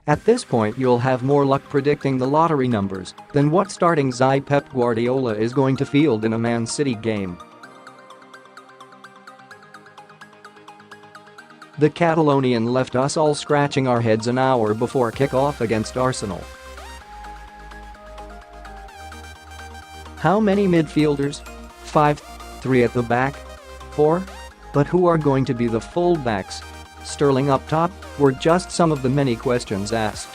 At this point you'll have more luck predicting the lottery numbers than what starting XI Pep Guardiola is going to field in a Man City game. The Catalonian left us all scratching our heads an hour before kick-off against Arsenal. How many midfielders? 5. 3 at the back? 4? But who are going to be the full-backs? Sterling up top? Were just some of the many questions asked.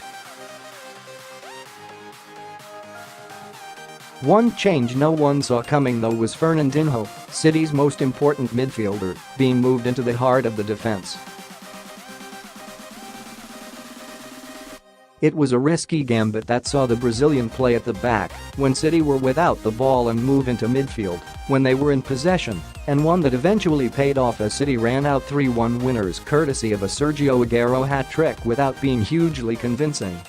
One change no one saw coming though was Fernandinho, City's most important midfielder, being moved into the heart of the defense. It was a risky gambit that saw the Brazilian play at the back when City were without the ball and move into midfield when they were in possession, and one that eventually paid off as City ran out 3-1 winners courtesy of a Sergio Aguero hat-trick without being hugely convincing.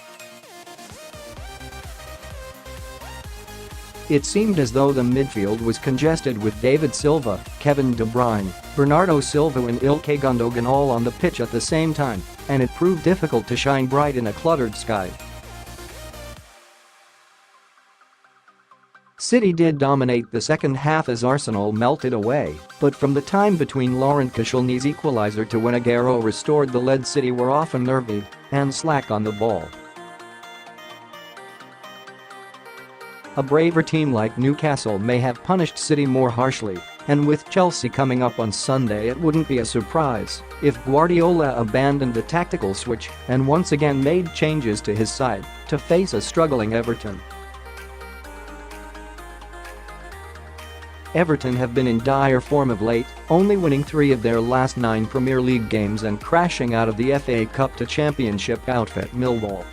It seemed as though the midfield was congested with David Silva, Kevin De Bruyne, Bernardo Silva and Ilkay Gundogan all on the pitch at the same time, and it proved difficult to shine bright in a cluttered sky. City did dominate the second half as Arsenal melted away, but from the time between Laurent Koscielny's equaliser to when Aguero restored the lead, City were often nervy and slack on the ball. A braver team like Newcastle may have punished City more harshly, and with Chelsea coming up on Sunday it wouldn't be a surprise if Guardiola abandoned the tactical switch and once again made changes to his side to face a struggling Everton. Everton have been in dire form of late, only winning 3 of their last 9 Premier League games and crashing out of the FA Cup to Championship outfit Millwall.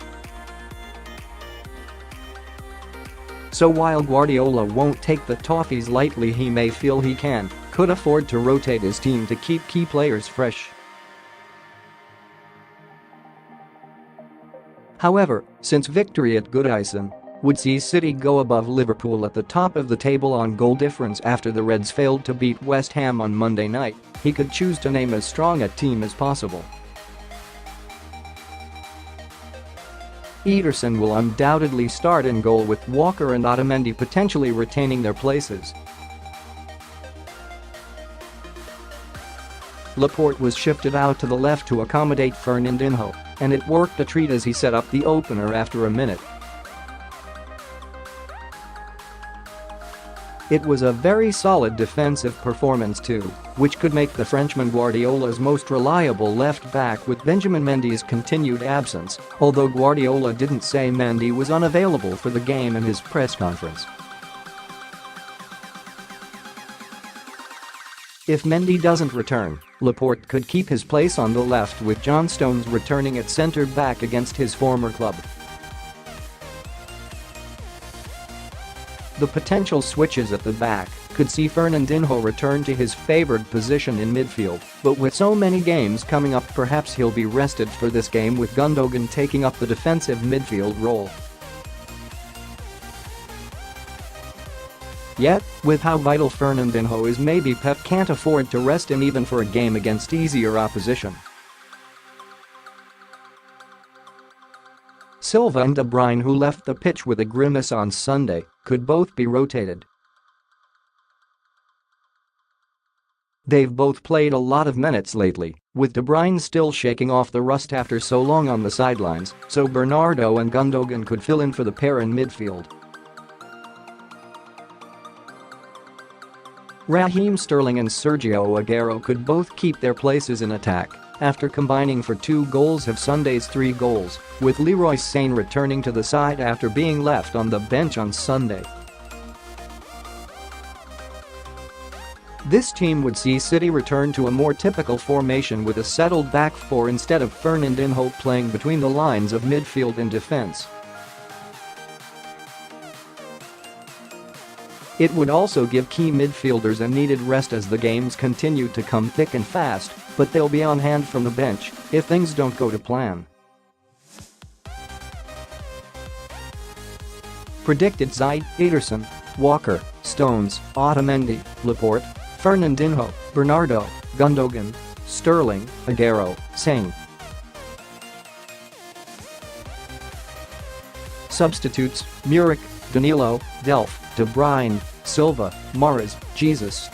So while Guardiola won't take the Toffees lightly, he may feel he could afford to rotate his team to keep key players fresh. However, since victory at Goodison would see City go above Liverpool at the top of the table on goal difference after the Reds failed to beat West Ham on Monday night, he could choose to name as strong a team as possible. Ederson will undoubtedly start in goal with Walker and Otamendi potentially retaining their places. Laporte was shifted out to the left to accommodate Fernandinho, and it worked a treat as he set up the opener after a minute. It was a very solid defensive performance too, which could make the Frenchman Guardiola's most reliable left-back with Benjamin Mendy's continued absence, although Guardiola didn't say Mendy was unavailable for the game in his press conference. If Mendy doesn't return, Laporte could keep his place on the left with John Stones returning at centre-back against his former club. The potential switches at the back could see Fernandinho return to his favoured position in midfield, but with so many games coming up perhaps he'll be rested for this game with Gundogan taking up the defensive midfield role. Yet, with how vital Fernandinho is, maybe Pep can't afford to rest him even for a game against easier opposition. Silva and De Bruyne, who left the pitch with a grimace on Sunday, could both be rotated. They've both played a lot of minutes lately, with De Bruyne still shaking off the rust after so long on the sidelines, so Bernardo and Gundogan could fill in for the pair in midfield. Raheem Sterling and Sergio Aguero could both keep their places in attack after combining for 2 goals of Sunday's 3 goals, with Leroy Sane returning to the side after being left on the bench on Sunday. This team would see City return to a more typical formation with a settled back four instead of Fernandinho playing between the lines of midfield and defense. It would also give key midfielders a needed rest as the games continue to come thick and fast, but they'll be on hand from the bench if things don't go to plan. Predicted side: Ederson, Walker, Stones, Otamendi, Laporte, Fernandinho, Bernardo, Gundogan, Sterling, Aguero, Sane. Substitutes: Muric, Danilo, Delph, De Bruyne, Silva, Mahrez, Jesus.